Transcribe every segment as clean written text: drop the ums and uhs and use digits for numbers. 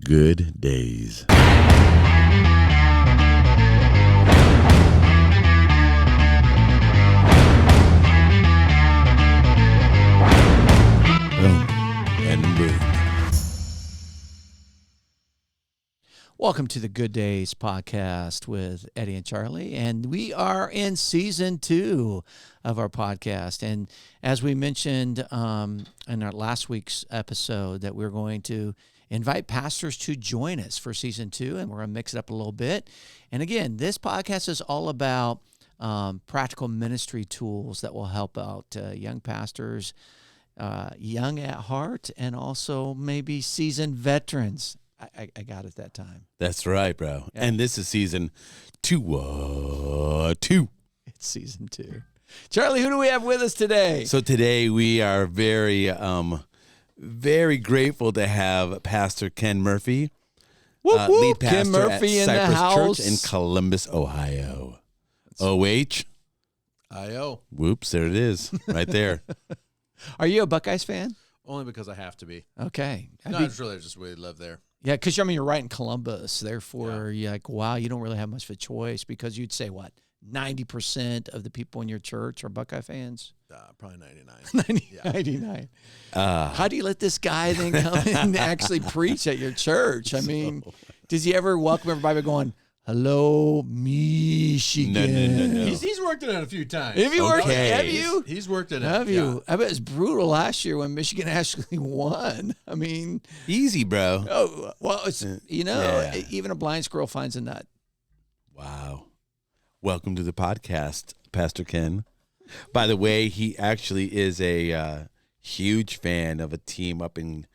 Good days. Boom and boom. Welcome to the Good Days podcast with Eddy and Charlie, and we are in season 2 of our podcast. And as we mentioned in our last week's episode, that we're going to invite pastors to join us for season 2, and we're going to mix it up a little bit. And again, this podcast is all about practical ministry tools that will help out young pastors, young at heart, and also maybe seasoned veterans. I got it that time. That's right, bro. Yeah. And this is season 2. It's season 2. Charlie, who do we have with us today? So today we are very grateful to have Pastor Ken Murphy, Whoop, whoop. lead pastor Ken Murphy at in the Cypress house. Church in Columbus, Ohio. O-H. I-O. Whoops, there it is, right there. Are you a Buckeyes fan? Only because I have to be. Okay. No, it's really just we live there. Yeah, because you're right in Columbus. Therefore, you're like, wow, you don't really have much of a choice because you'd say, what, 90% of the people in your church are Buckeye fans? Probably 99. 99. How do you let this guy then come and actually preach at your church? I mean, does he ever welcome everybody by going, hello, Michigan? No. He's worked it out a few times. Have you worked Okay. it? Have you? He's worked it out. Have you? I bet it's brutal last year when Michigan actually won. I mean, Easy, bro. oh, well, it's, Yeah. even a blind squirrel finds a nut. Wow. Welcome to the podcast, Pastor Ken. By the way, he actually is a huge fan of a team up in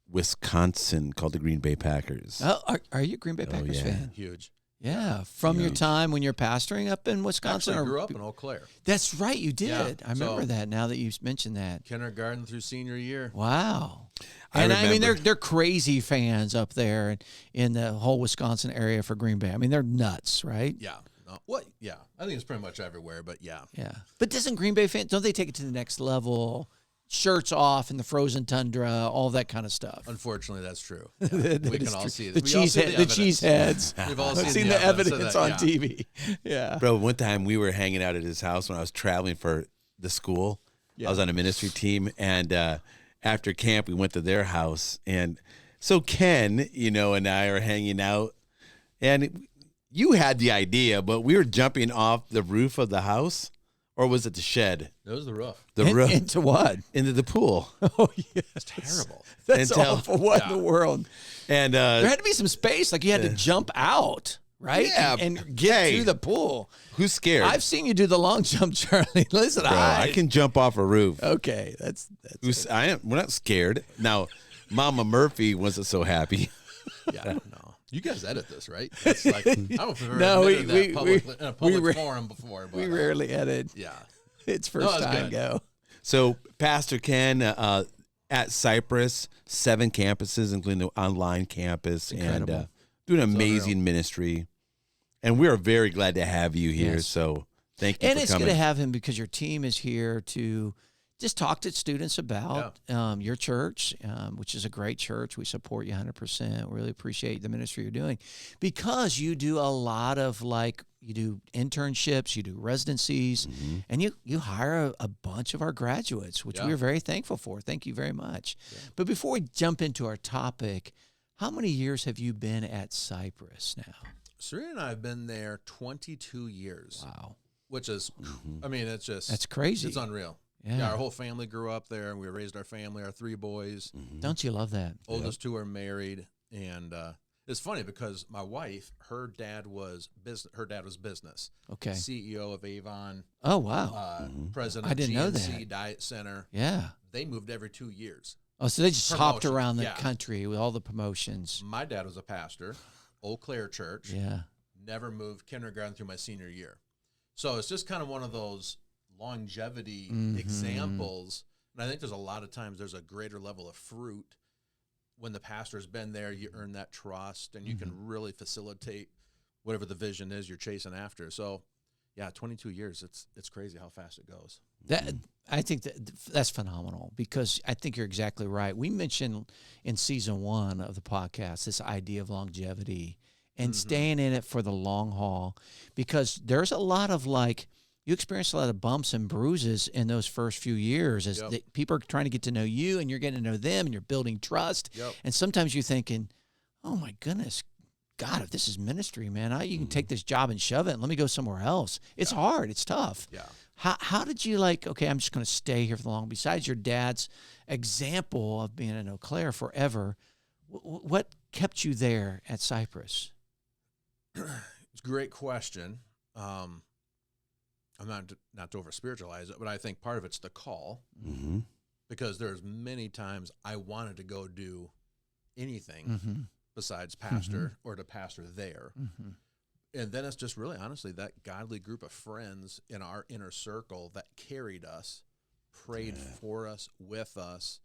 Wisconsin called the Green Bay Packers. Oh, are you a Green Bay Packers yeah. fan? Huge. Yeah, from your time when you're pastoring up in Wisconsin. Actually, I grew up in Eau Claire. That's right, you did. Yeah, I remember so- that. Now that you've mentioned that. Kindergarten through senior year. Wow. I And I mean, remember. they're crazy fans up there in the whole Wisconsin area for Green Bay. I mean, they're nuts, right? Yeah. No, what? Yeah. I think it's pretty much everywhere, but yeah. Yeah. But doesn't Green Bay fans, don't they take it to the next level? Shirts off in the frozen tundra, all that kind of stuff. Unfortunately, that's true. That we is can all true. see it. The We all see the cheese evidence. heads. We've all I've seen seen the evidence of that, on yeah. TV. Yeah. Bro, one time we were hanging out at his house when I was traveling for the school. I was on a ministry team, and after camp, we went to their house. And so Ken, and I are hanging out, and you had the idea, but we were jumping off the roof of the house, or was it the shed? It was the roof. The roof Into what? into the pool. Oh, yeah. It's terrible. That's Until- awful. What in the world? And There had to be some space. Like you had to jump out, right? Yeah, And get hey. to the pool. who's scared? I've seen you do the long jump, Charlie. Listen, Bro, I can jump off a roof. Okay, that's We're not scared. Now, Mama Murphy wasn't so happy. Yeah. No. You guys edit this, right? It's like, I don't know if I've ever No, admitted we- that public, we- in a we public ra- forum before. But, we rarely edit. Yeah. It's first that's time good. go. So, Pastor Ken at Cypress, 7 campuses, including the online campus, Incredible. and doing amazing ministry. And we are very glad to have you here. Yes. So, thank you And for it's coming. good to have him because your team is here to just talk to students about your church, which is a great church. We support you 100%. We really appreciate the ministry you're doing because you do a lot of you do internships, you do residencies, and you hire a bunch of our graduates, which we're very thankful for. Thank you very much. Yeah. But before we jump into our topic, how many years have you been at Cypress now? Serena and I have been there 22 years. Wow. Which is, I mean, it's just. That's crazy. It's unreal. Yeah. Our whole family grew up there, and we raised our family, our 3 boys. Don't you love that? Oldest 2 are married, and it's funny because my wife, her dad was business. Okay. CEO of Avon. Oh, wow. President I of didn't know GNC that. Diet Center. Yeah. They moved every 2 years. Oh, so they just hopped Promotion, around the yeah. country with all the promotions. My dad was a pastor, Eau Claire Church. Yeah. Never moved kindergarten through my senior year. So it's just kind of one of those longevity examples. And I think there's a lot of times there's a greater level of fruit when the pastor's been there. You earn that trust, and you can really facilitate whatever the vision is you're chasing after. So, yeah, 22 years. It's crazy how fast it goes. That I think that's phenomenal, because I think you're exactly right. We mentioned in season 1 of the podcast this idea of longevity and staying in it for the long haul, because there's a lot of you experience a lot of bumps and bruises in those first few years as people are trying to get to know you and you're getting to know them and you're building trust. Yep. And sometimes you're thinking, oh my goodness, God, if this is ministry, man, you can take this job and shove it and let me go somewhere else. It's hard. It's tough. Yeah. How did you okay, I'm just going to stay here for the long, besides your dad's example of being in Eau Claire forever, what kept you there at Cypress? It's a great question. I'm not to over spiritualize it, but I think part of it's the call, because there's many times I wanted to go do anything besides pastor or to pastor there. And then it's just really honestly that godly group of friends in our inner circle that carried us, prayed for us, with us,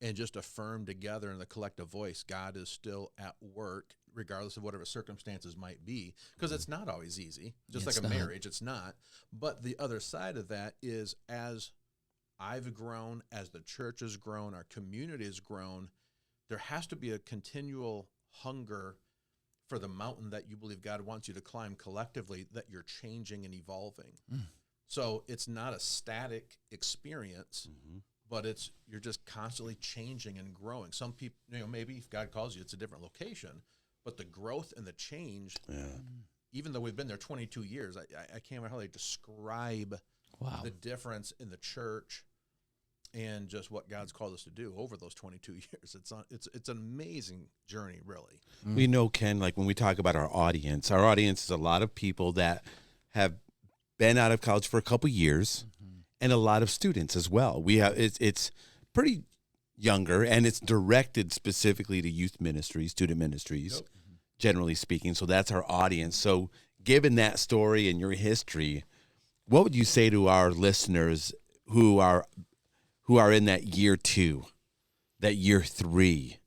and just affirmed together in the collective voice, God is still at work, regardless of whatever circumstances might be, because it's not always easy. Just like a marriage, it's not. But the other side of that is, as I've grown, as the church has grown, our community has grown, there has to be a continual hunger for the mountain that you believe God wants you to climb collectively, that you're changing and evolving. So it's not a static experience, but you're just constantly changing and growing. Some people, maybe if God calls you, it's a different location, but the growth and the change, even though we've been there 22 years, I can't remember how they describe the difference in the church and just what God's called us to do over those 22 years. It's an amazing journey, really. We know, Ken, when we talk about our audience is a lot of people that have been out of college for a couple years, and a lot of students as well. We have it's pretty younger, and it's directed specifically to youth ministries, student ministries, generally speaking. So that's our audience. So given that story and your history, what would you say to our listeners who are in that year 2, that year 3,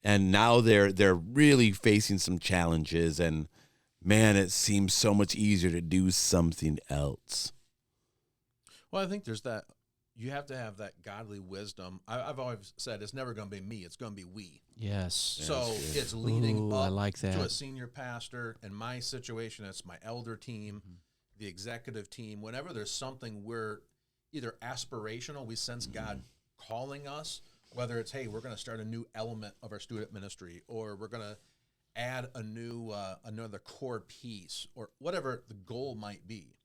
and now they're really facing some challenges, and man, it seems so much easier to do something else? Well, I think there's that. You have to have that godly wisdom. I've always said it's never going to be me; it's going to be we. Yes. So it's leading I up like that. to a senior pastor. In my situation, it's my elder team, the executive team. Whenever there's something we're either aspirational, we sense God calling us, whether it's, hey, we're going to start a new element of our student ministry, or we're going to add a new another core piece, or whatever the goal might be.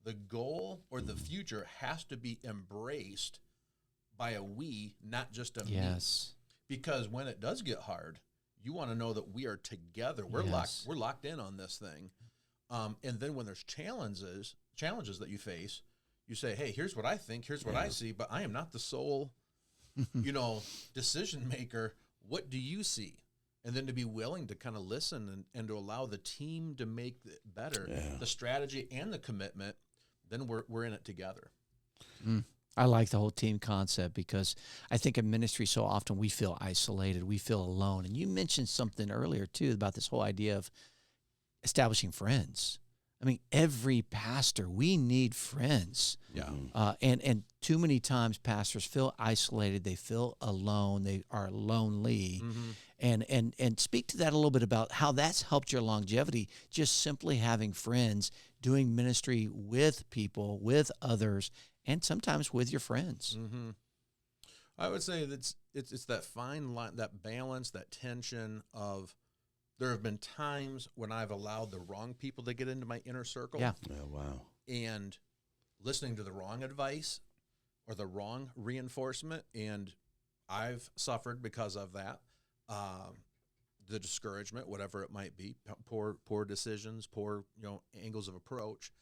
The goal or the future has to be embraced by a we, not just a me. Because when it does get hard, you want to know that we are together. We're locked in on this thing. And then when there's challenges that you face, you say, hey, here's what I think, here's what I see, but I am not the sole, decision maker. What do you see? And then to be willing to kind of listen and to allow the team to make it better, the strategy and the commitment, then we're in it together. I like the whole team concept, because I think in ministry so often we feel isolated, we feel alone. And you mentioned something earlier too about this whole idea of establishing friends. I mean, every pastor, we need friends. And too many times pastors feel isolated, they feel alone, they are lonely. And speak to that a little bit about how that's helped your longevity, just simply having friends, doing ministry with people, with others, and sometimes with your friends. I would say that it's that fine line, that balance, that tension of, there have been times when I've allowed the wrong people to get into my inner circle. And listening to the wrong advice or the wrong reinforcement, and I've suffered because of that. The discouragement, whatever it might be, poor decisions, poor angles of approach.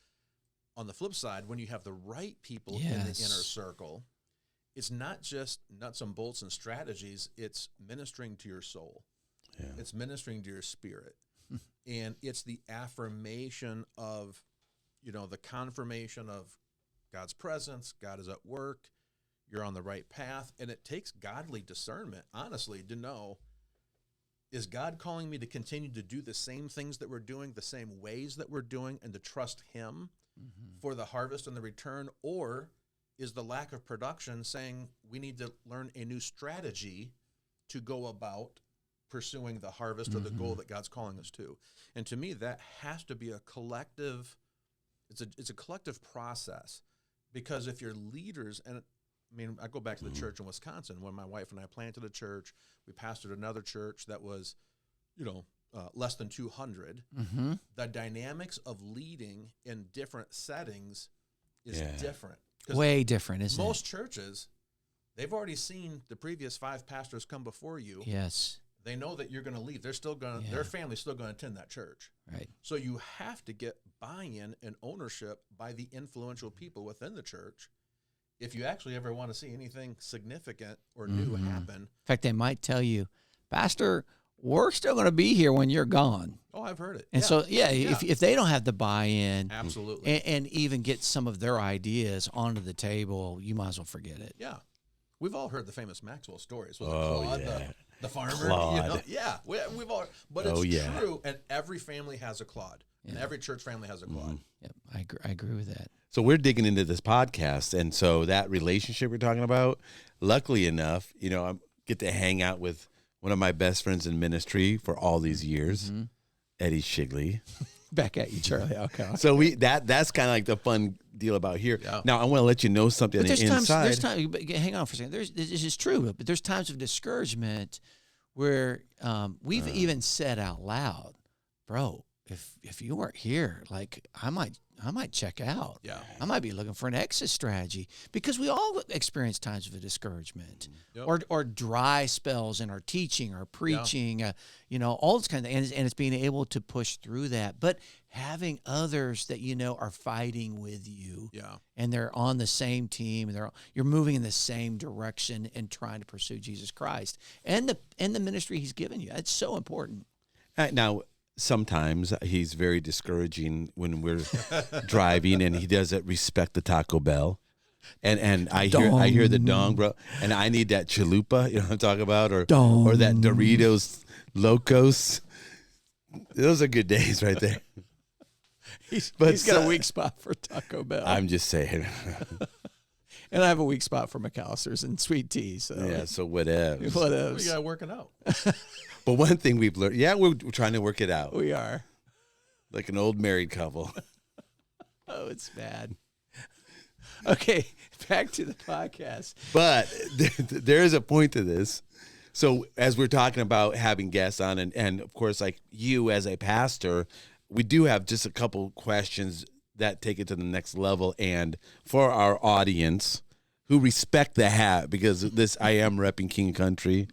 On the flip side, when you have the right people in the inner circle, it's not just nuts and bolts and strategies. It's ministering to your soul. It's ministering to your spirit. And it's the affirmation of, the confirmation of God's presence. God is at work. You're on the right path. And it takes godly discernment, honestly, to know, is God calling me to continue to do the same things that we're doing, the same ways that we're doing, and to trust him for the harvest and the return? Or is the lack of production saying we need to learn a new strategy to go about pursuing the harvest or the goal that God's calling us to. And to me, that has to be a collective, it's a collective process, because if you're leaders, and I mean, I go back to the church in Wisconsin when my wife and I planted a church. We pastored another church that was, less than 200. The dynamics of leading in different settings is different. Way different, isn't it? Most churches, they've already seen the previous 5 pastors come before you. Yes. They know that you're going to leave. They're still going to, their family's still going to attend that church. Right. So you have to get buy-in and ownership by the influential people within the church if you actually ever want to see anything significant or new happen. In fact, they might tell you, Pastor, we're still going to be here when you're gone. Oh, I've heard it. And so, if they don't have the buy-in, absolutely, and even get some of their ideas onto the table, you might as well forget it. Yeah. We've all heard the famous Maxwell stories. Was it Claude, the farmer? Claude. Yeah, we've all. But it's true, and every family has a Claude, and every church family has a Claude. Yep, I agree with that. So we're digging into this podcast, and so that relationship we're talking about, luckily enough, I get to hang out with one of my best friends in ministry for all these years, Eddy Shigley. Back at you, Charlie Alcock. So that's kind of like the fun deal about here. Yeah. Now I want to let you know something on the inside. There's times, hang on for a second. This is true, but there's times of discouragement where we've even said out loud, bro, if you weren't here, like I might check out. Yeah. I might be looking for an exit strategy, because we all experience times of discouragement or dry spells in our teaching or preaching, all this kind of things. And it's being able to push through that, but having others that are fighting with you, and they're on the same team, and you're moving in the same direction and trying to pursue Jesus Christ and the ministry He's given you. It's so important. Now, sometimes he's very discouraging when we're driving, and he doesn't respect the Taco Bell. And I hear the dong, bro, and I need that chalupa, you know what I'm talking about, or that Doritos Locos. Those are good days right there. He's got a weak spot for Taco Bell. I'm just saying. And I have a weak spot for McAllister's and sweet tea. So so whatever. We got to work it out. But one thing we've learned, we're trying to work it out. We are. Like an old married couple. Oh, it's bad. Okay, back to the podcast. But there is a point to this. So as we're talking about having guests on, and of course, like you as a pastor, we do have just a couple questions that take it to the next level. And for our audience who respect the hat, because I am repping King Country,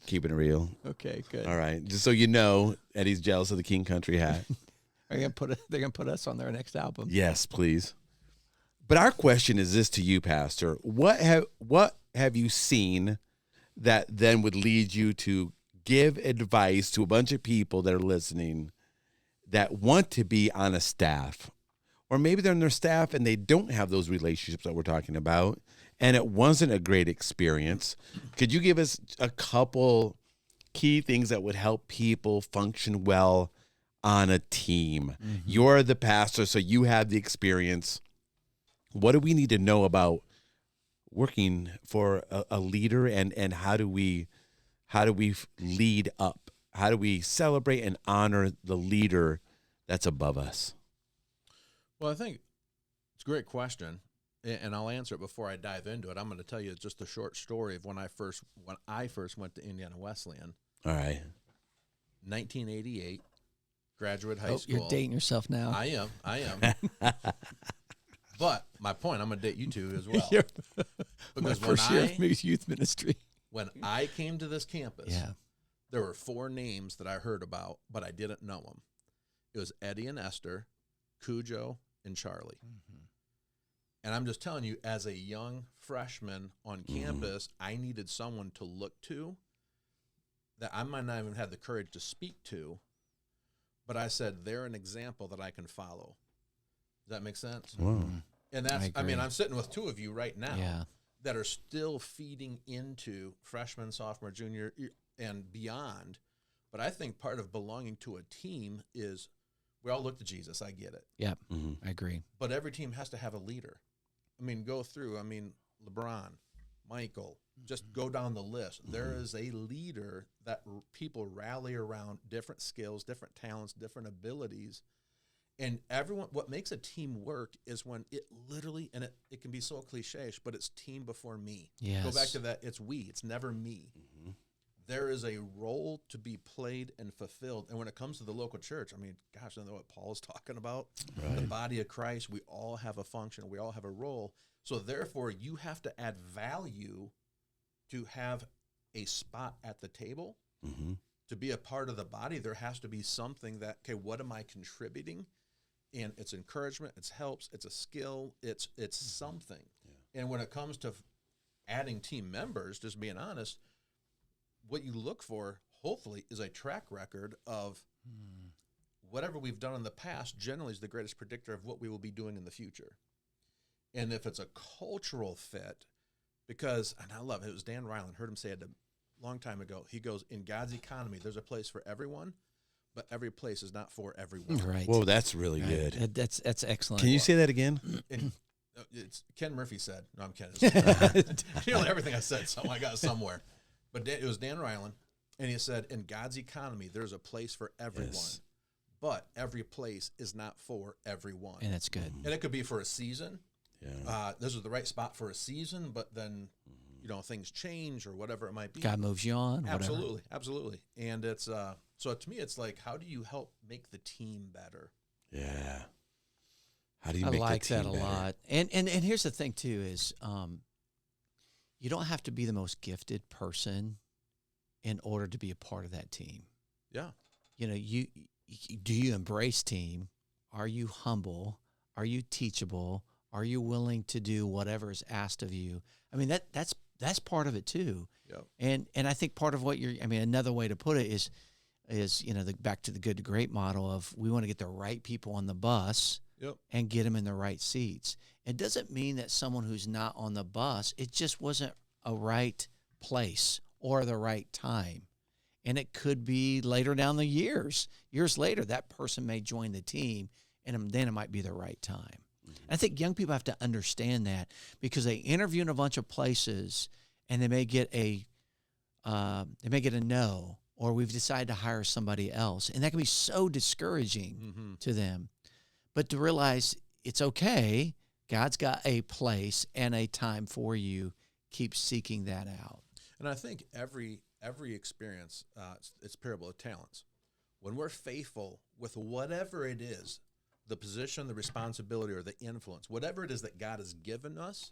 keeping it real. Okay, good. All right. Just so you know, Eddie's jealous of the King Country hat. They're gonna put us on their next album. Yes, please. But our question is this to you, Pastor. What have you seen that then would lead you to give advice to a bunch of people that are listening that want to be on a staff? Or maybe they're on their staff and they don't have those relationships that we're talking about, and it wasn't a great experience. Could you give us a couple key things that would help people function well on a team? You're the pastor, so you have the experience. What do we need to know about working for a leader, and how do we lead up? How do we celebrate and honor the leader that's above us? Well, I think it's a great question, and I'll answer it before I dive into it. I'm going to tell you just a short story of when I first went to Indiana Wesleyan. All right. 1988, graduate high school. You're dating yourself now. I am. But my point, I'm going to date you two as well. Because my first year of youth ministry. When I came to this campus, there were 4 names that I heard about, but I didn't know them. It was Eddy and Esther, Cujo, and Charlie. And I'm just telling you, as a young freshman on campus, I needed someone to look to that I might not even have the courage to speak to, but I said, they're an example that I can follow. Does that make sense? Wow. And that's, I mean, I'm sitting with 2 of you right now that are still feeding into freshman, sophomore, junior, and beyond. But I think part of belonging to a team is we all look to Jesus. I get it. Yeah, I agree. But every team has to have a leader. go through. LeBron, Michael, just go down the list. There is a leader that people rally around, different skills, different talents, different abilities. And everyone, what makes a team work is when it literally, and it can be so cliche, but it's team before me. Yes. Go back to that. It's we. It's never me. Mm-hmm. There is a role to be played and fulfilled. And when it comes to the local church, gosh, I know what Paul is talking about. Right. The body of Christ, we all have a function. We all have a role. So therefore, you have to add value to have a spot at the table. Mm-hmm. To be a part of the body, there has to be something that, okay, what am I contributing? And it's encouragement, it's helps, it's a skill, it's something. Yeah. And when it comes to adding team members, just being honest, what you look for, hopefully, is a track record of whatever we've done in the past generally is the greatest predictor of what we will be doing in the future. And if it's a cultural fit, because, and I love it, it was Dan Ryland, heard him say it a long time ago, he goes, in God's economy, there's a place for everyone, but every place is not for everyone. Right. Whoa, that's really good. That's excellent. Can you say that again? And it's Ken Murphy said. No, I'm kidding. Everything I said, I got somewhere. But it was Dan Ryland, and he said, in God's economy, there's a place for everyone, but every place is not for everyone. And that's good. And it could be for a season. Yeah. This is the right spot for a season, but then, things change or whatever it might be. God moves you on. Absolutely. Whatever. Absolutely. And it's, so to me, it's like, how do you help make the team better? Yeah. How do you make like the team that a better? lot. And here's the thing too is you don't have to be the most gifted person in order to be a part of that team. Yeah. You do you embrace team? Are you humble? Are you teachable? Are you willing to do whatever is asked of you? That's part of it too. Yep. And I think part of what another way to put it is back to the good to great model of we want to get the right people on the bus. Yep. And get them in the right seats. It doesn't mean that someone who's not on the bus, it just wasn't a right place or the right time. And it could be later down the years later, that person may join the team, and then it might be the right time. Mm-hmm. I think young people have to understand that because they interview in a bunch of places, and they may get a no, or we've decided to hire somebody else, and that can be so discouraging to them. But to realize it's okay, God's got a place and a time for you. Keep seeking that out. And I think every experience, it's parable of talents. When we're faithful with whatever it is, the position, the responsibility, or the influence, whatever it is that God has given us,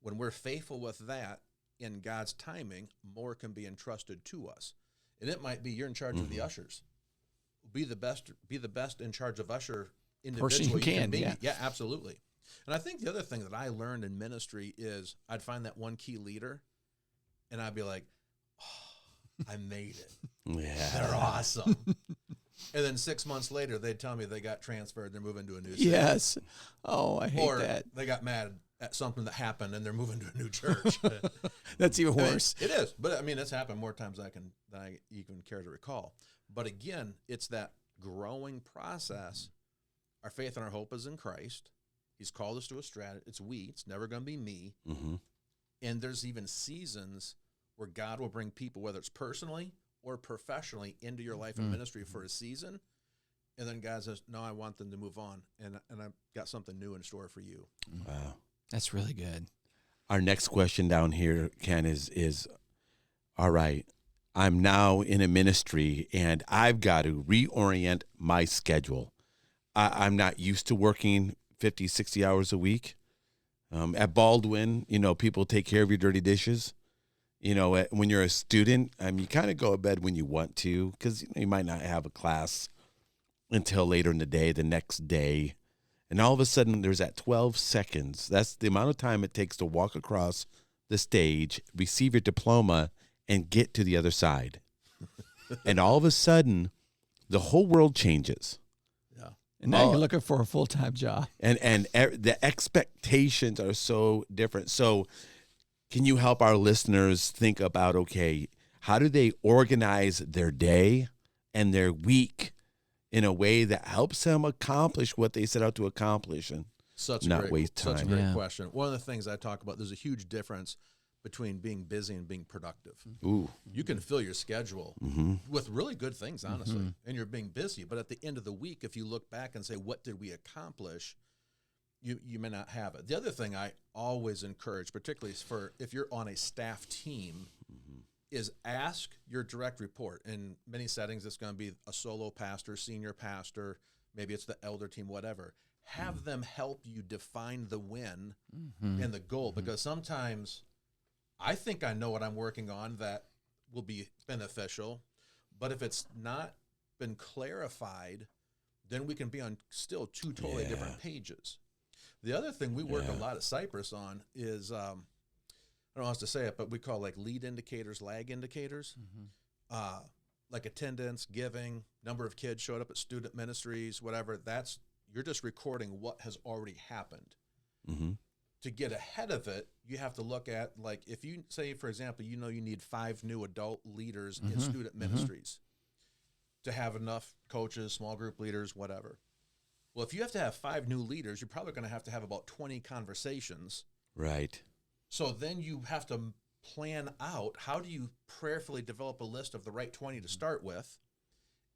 when we're faithful with that in God's timing, more can be entrusted to us. And it might be you're in charge of the ushers. Be the best in charge of usher individual you can be. Yeah, absolutely. And I think the other thing that I learned in ministry is I'd find that one key leader, and I'd be like, oh, I made it. Yeah. They're awesome. And then 6 months later, they'd tell me they got transferred, they're moving to a new city. Yes. Oh, I hate that. They got mad at something that happened, and they're moving to a new church. That's even worse. It is. But, it's happened more times than I even care to recall. But again, it's that growing process. Our faith and our hope is in Christ. He's called us to a strategy. It's never going to be me. Mm-hmm. And there's even seasons where God will bring people, whether it's personally or professionally, into your life and ministry for a season. And then God says, no, I want them to move on. And I've got something new in store for you. Wow. That's really good. Our next question down here, Ken, is all right, I'm now in a ministry and I've got to reorient my schedule. I'm not used to working 50, 60 hours a week. At Baldwin, people take care of your dirty dishes. When you're a student, you kind of go to bed when you want to because you might not have a class until later in the day, the next day. And all of a sudden, there's that 12 seconds. That's the amount of time it takes to walk across the stage, receive your diploma, and get to the other side. And all of a sudden, the whole world changes. And now you're looking for a full-time job. And the expectations are so different. So can you help our listeners think about, okay, how do they organize their day and their week in a way that helps them accomplish what they set out to accomplish? And Such not waste time. Such a great question. One of the things I talk about, there's a huge difference between being busy and being productive. Ooh. You can fill your schedule with really good things, honestly, and you're being busy. But at the end of the week, if you look back and say, what did we accomplish, you may not have it. The other thing I always encourage, particularly for if you're on a staff team, is ask your direct report. In many settings, it's going to be a solo pastor, senior pastor, maybe it's the elder team, whatever. Have them help you define the win and the goal, because sometimes I think I know what I'm working on that will be beneficial, but if it's not been clarified, then we can be on still two totally different pages. The other thing we work a lot at Cypress on is, I don't know how else to say it, but we call like lead indicators, lag indicators, like attendance, giving, number of kids showed up at student ministries, whatever. You're just recording what has already happened. To get ahead of it, you have to look at, like, if you say, for example, you need 5 new adult leaders in student ministries to have enough coaches, small group leaders, whatever. Well, if you have to have 5 new leaders, you're probably going to have about 20 conversations. Right. So then you have to plan out, how do you prayerfully develop a list of the right 20 to start with?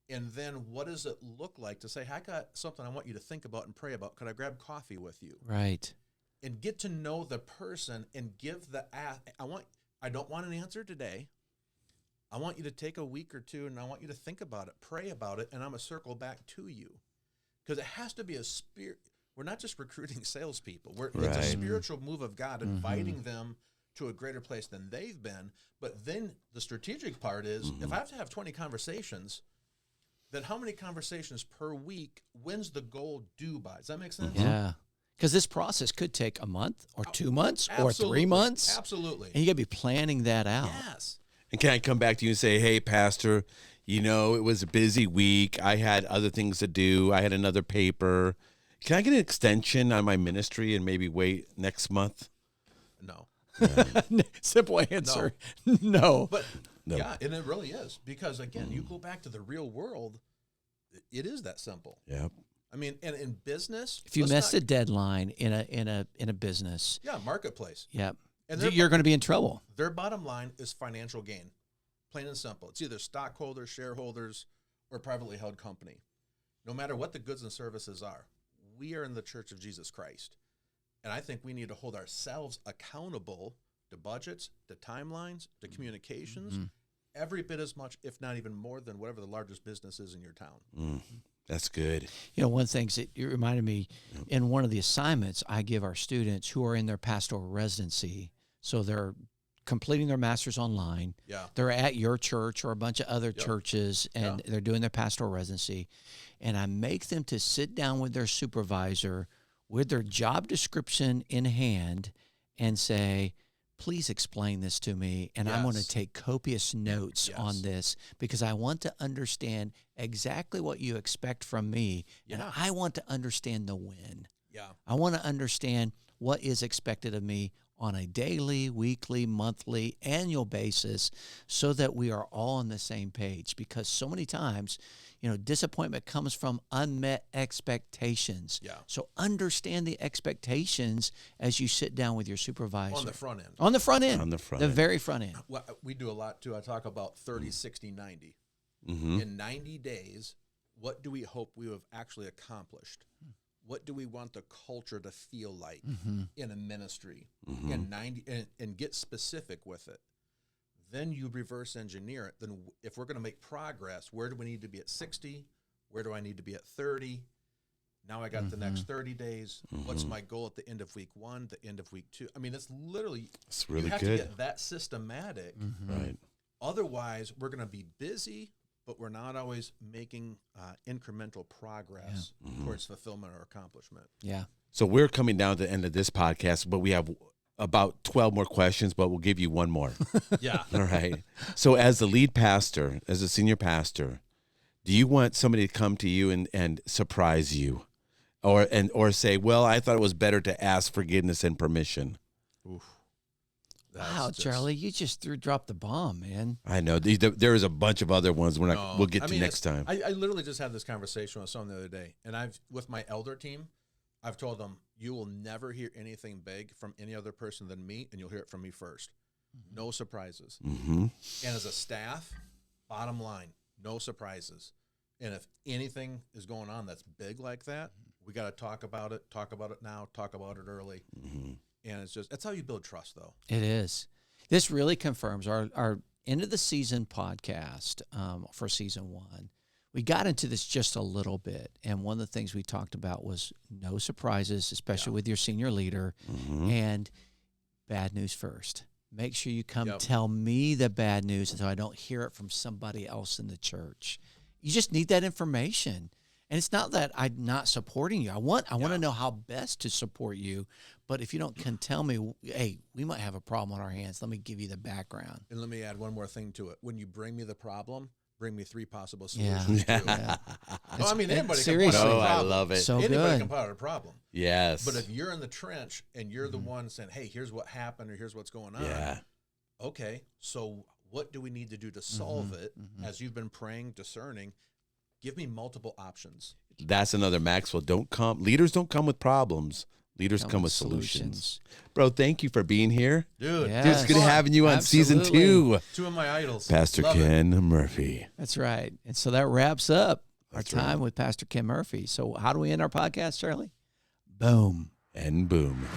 And then what does it look like to say, I got something I want you to think about and pray about. Could I grab coffee with you? Right. And get to know the person and give I don't want an answer today. I want you to take a week or two and I want you to think about it, pray about it, and I'm going to circle back to you. Because it has to be a spirit. We're not just recruiting salespeople. It's a spiritual move of God, inviting them to a greater place than they've been. But then the strategic part is, if I have to have 20 conversations, then how many conversations per week? When's the goal due by? Does that make sense? Yeah. Because this process could take a month or 2 months or 3 months. Absolutely. And you got to be planning that out. Yes. And can I come back to you and say, hey, Pastor, it was a busy week. I had other things to do. I had another paper. Can I get an extension on my ministry and maybe wait next month? No. Simple answer. No. But yeah, and it really is. Because again, you go back to the real world, it is that simple. Yep. I mean, and in business, if you missed a deadline in a business, marketplace, yep, and you're going to be in trouble. Their bottom line is financial gain, plain and simple. It's either stockholders, shareholders, or privately held company. No matter what the goods and services are, we are in the Church of Jesus Christ, and I think we need to hold ourselves accountable to budgets, to timelines, to communications, every bit as much, if not even more, than whatever the largest business is in your town. That's good. One of the things that you reminded me, in one of the assignments I give our students who are in their pastoral residency, so they're completing their master's online. Yeah. They're at your church or a bunch of other churches, and they're doing their pastoral residency. And I make them to sit down with their supervisor with their job description in hand and say, please explain this to me, and I'm going to take copious notes on this because I want to understand exactly what you expect from me, and I want to understand the win. Yeah. I want to understand what is expected of me on a daily, weekly, monthly, annual basis so that we are all on the same page, because so many times, disappointment comes from unmet expectations. Yeah. So understand the expectations as you sit down with your supervisor. On the front end. On the front end. On the front the end. very front end. Well, we do a lot, too. I talk about 30, 60, 90. In 90 days, what do we hope we have actually accomplished? What do we want the culture to feel like in a ministry? And get specific with it. Then you reverse engineer it. Then if we're going to make progress, where do we need to be at 60? Where do I need to be at 30? Now I got the next 30 days. What's my goal at the end of week 1, the end of week 2? I mean, it's really really you have good. to get that systematic. Right. Otherwise, we're going to be busy, but we're not always making incremental progress towards fulfillment or accomplishment. Yeah. So we're coming down to the end of this podcast, but we have about 12 more questions, but we'll give you one more. Yeah. All right. So as the lead pastor, as a senior pastor, do you want somebody to come to you and surprise you or say, well, I thought it was better to ask forgiveness and permission? Oof. Wow, Charlie, you just dropped the bomb, man. I know. There is a bunch of other ones we'll get to next time. I literally just had this conversation with someone the other day, and with my elder team, I've told them, you will never hear anything big from any other person than me, and you'll hear it from me first. No surprises. Mm-hmm. And as a staff, bottom line, no surprises. And if anything is going on that's big like that, we got to talk about it now, talk about it early. Mm-hmm. And that's how you build trust, though. It is. This really confirms our end of the season podcast for season 1. We got into this just a little bit, and one of the things we talked about was no surprises, especially with your senior leader, and bad news first. Make sure you come tell me the bad news until I don't hear it from somebody else in the church. You just need that information. And it's not that I'm not supporting you. I want to know how best to support you. But if you can tell me, hey, we might have a problem on our hands, let me give you the background. And let me add one more thing to it. When you bring me the problem, bring me 3 possible solutions. Yeah. Too. Yeah. No, I mean, anybody can seriously. put out a Oh, I problem. love it. So Anybody good. can put out a problem. Yes. But if you're in the trench and you're the one saying, hey, here's what happened or here's what's going on. Okay, so what do we need to do to solve it? As you've been praying, discerning, give me multiple options. That's another Maxwell. Leaders don't come with problems. Leaders come with solutions. Bro, thank you for being here. Dude, Yes. Dude, it's good having you on season 2. 2 of my idols. Pastor Love Ken Murphy. That's right. And so that wraps up our That's time right. with Pastor Ken Murphy. So how do we end our podcast, Charlie? Boom. And boom.